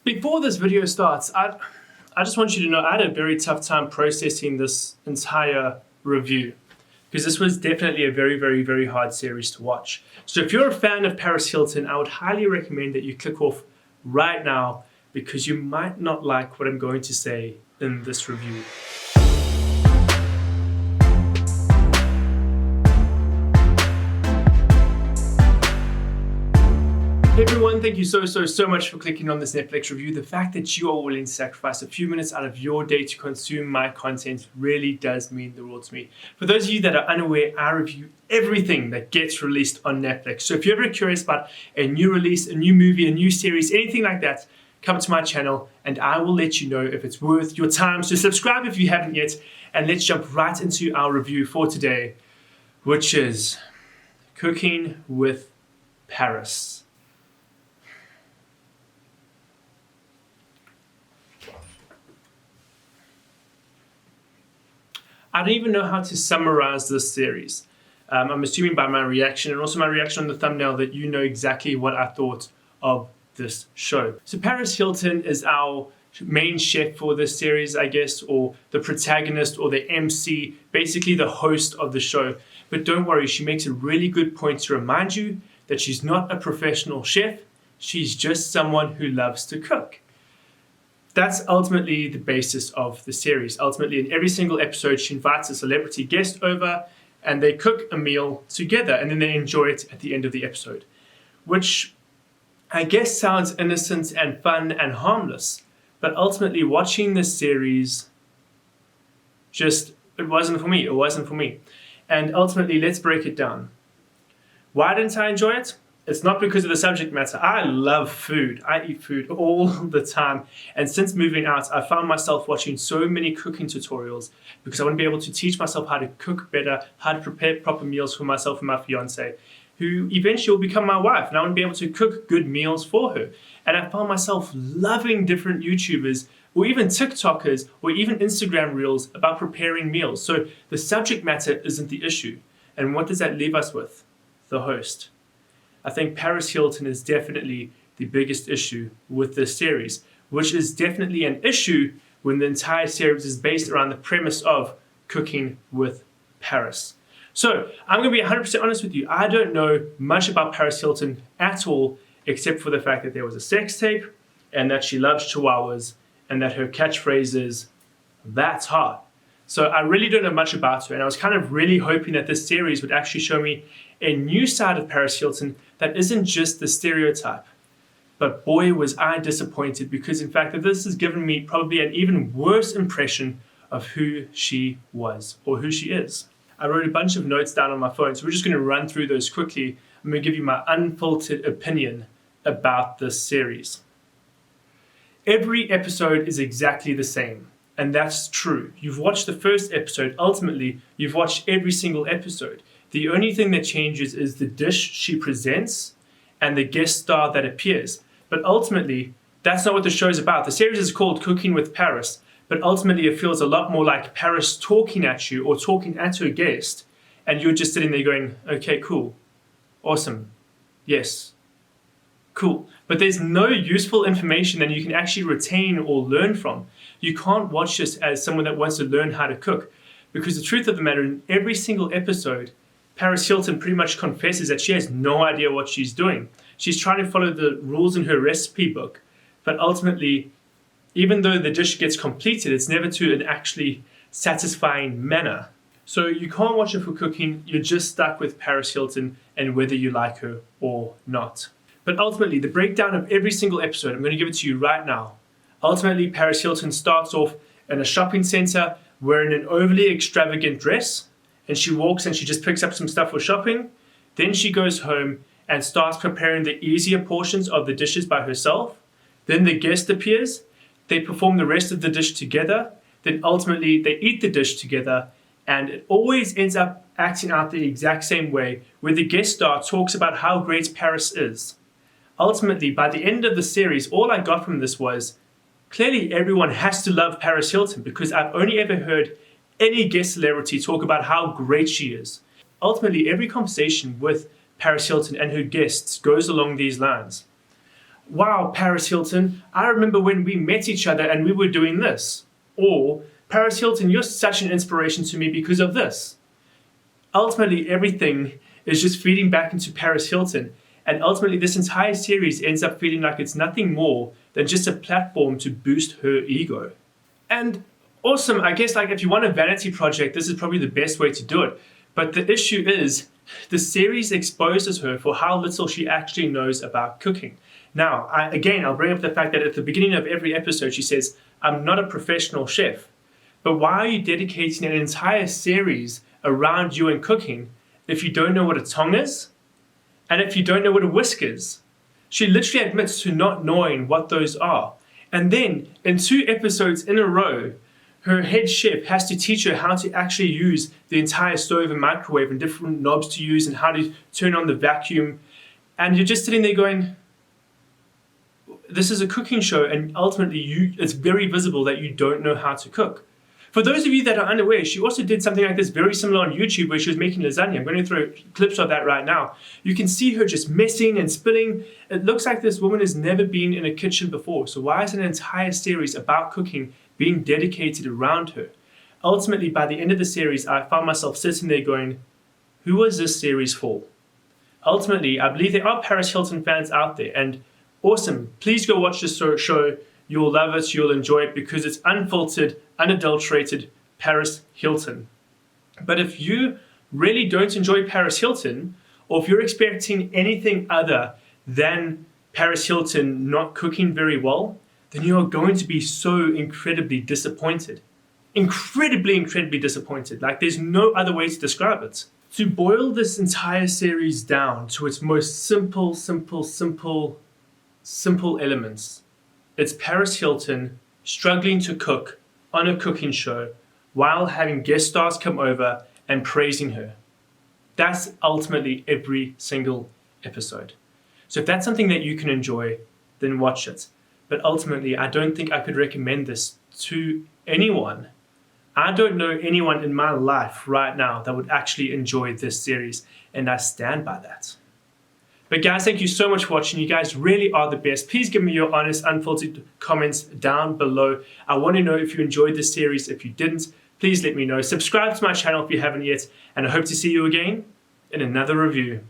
Before this video starts, I just want you to know I had a very tough time processing this entire review because this was definitely a very hard series to watch. So if you're a fan of Paris Hilton, I would highly recommend that you click off right now because you might not like what I'm going to say in this review. Hey everyone, thank you so much for clicking on this Netflix review. The fact that you are willing to sacrifice a few minutes out of your day to consume my content really does mean the world to me. For those of you that are unaware, I review everything that gets released on Netflix. So if you're ever curious about a new release, a new movie, a new series, anything like that, come to my channel and I will let you know if it's worth your time. So subscribe if you haven't yet, and let's jump right into our review for today, which is Cooking with Paris. I don't even know how to summarize this series. I'm assuming by my reaction and also my reaction on the thumbnail that you know exactly what I thought of this show. So Paris Hilton is our main chef for this series, I guess, or the protagonist or the MC, basically the host of the show. But don't worry, she makes a really good point to remind you that she's not a professional chef, she's just someone who loves to cook. That's ultimately the basis of the series. Ultimately, in every single episode, she invites a celebrity guest over and they cook a meal together and then they enjoy it at the end of the episode, which I guess sounds innocent and fun and harmless. But ultimately, watching this series, it wasn't for me. And ultimately, let's break it down. Why didn't I enjoy it? It's not because of the subject matter. I love food. I eat food all the time. And since moving out, I found myself watching so many cooking tutorials because I want to be able to teach myself how to cook better, how to prepare proper meals for myself and my fiance, who eventually will become my wife. And I want to be able to cook good meals for her. And I found myself loving different YouTubers or even TikTokers or even Instagram reels about preparing meals. So the subject matter isn't the issue. And what does that leave us with? The host. I think Paris Hilton is definitely the biggest issue with this series, which is definitely an issue when the entire series is based around the premise of cooking with Paris. So I'm going to be 100% honest with you. I don't know much about Paris Hilton at all, except for the fact that there was a sex tape and that she loves chihuahuas and that her catchphrase is, "That's hot." So I really don't know much about her, and I was kind of really hoping that this series would actually show me a new side of Paris Hilton that isn't just the stereotype. But boy, was I disappointed, because in fact this has given me probably an even worse impression of who she was or who she is. I wrote a bunch of notes down on my phone, so we're just going to run through those quickly. I'm going to give you my unfiltered opinion about this series. Every episode is exactly the same. And that's true. You've watched the first episode. Ultimately, you've watched every single episode. The only thing that changes is the dish she presents and the guest star that appears. But ultimately, that's not what the show's about. The series is called Cooking with Paris, but ultimately it feels a lot more like Paris talking at you or talking at her guest, and you're just sitting there going, okay, cool, awesome, yes, cool. But there's no useful information that you can actually retain or learn from. You can't watch this as someone that wants to learn how to cook, because the truth of the matter, in every single episode, Paris Hilton pretty much confesses that she has no idea what she's doing. She's trying to follow the rules in her recipe book, but ultimately, even though the dish gets completed, it's never to an actually satisfying manner. So you can't watch it for cooking, you're just stuck with Paris Hilton and whether you like her or not. But ultimately, the breakdown of every single episode, I'm going to give it to you right now. Ultimately, Paris Hilton starts off in a shopping center wearing an overly extravagant dress, and she walks and she just picks up some stuff for shopping. Then she goes home and starts preparing the easier portions of the dishes by herself. Then the guest appears, they perform the rest of the dish together, then ultimately they eat the dish together, and it always ends up acting out the exact same way, where the guest star talks about how great Paris is. Ultimately, by the end of the series, all I got from this was, clearly everyone has to love Paris Hilton, because I've only ever heard any guest celebrity talk about how great she is. Ultimately, every conversation with Paris Hilton and her guests goes along these lines. wow, Paris Hilton, I remember when we met each other and we were doing this. Or, Paris Hilton, you're such an inspiration to me because of this. Ultimately, everything is just feeding back into Paris Hilton. And ultimately, this entire series ends up feeling like it's nothing more than just a platform to boost her ego. And awesome, I guess like if you want a vanity project, this is probably the best way to do it. But the issue is, the series exposes her for how little she actually knows about cooking. Now, I'll bring up the fact that at the beginning of every episode, she says, I'm not a professional chef. But why are you dedicating an entire series around you and cooking if you don't know what a tong is? And if you don't know what a whisk is? She literally admits to not knowing what those are. And then, in 2 episodes in a row, her head chef has to teach her how to actually use the entire stove and microwave and different knobs to use and how to turn on the vacuum. And you're just sitting there going, this is a cooking show, and ultimately it's very visible that you don't know how to cook. For those of you that are unaware, she also did something like this very similar on YouTube where she was making lasagna. I'm going to throw clips of that right now. You can see her just messing and spilling. It looks like this woman has never been in a kitchen before. So why is an entire series about cooking being dedicated around her? Ultimately, by the end of the series, I found myself sitting there going, who was this series for? Ultimately, I believe there are Paris Hilton fans out there, and awesome. Please go watch this show. You'll love it. You'll enjoy it because it's unfiltered, unadulterated Paris Hilton. But if you really don't enjoy Paris Hilton, or if you're expecting anything other than Paris Hilton not cooking very well, then you are going to be so incredibly disappointed. Incredibly disappointed. Like there's no other way to describe it. To boil this entire series down to its most simple elements, it's Paris Hilton struggling to cook on a cooking show while having guest stars come over and praising her. That's ultimately every single episode. So if that's something that you can enjoy, then watch it. But ultimately, I don't think I could recommend this to anyone. I don't know anyone in my life right now that would actually enjoy this series, and I stand by that. But guys, thank you so much for watching. You guys really are the best. Please give me your honest, unfiltered comments down below. I want to know if you enjoyed this series. If you didn't, please let me know. Subscribe to my channel if you haven't yet, and I hope to see you again in another review.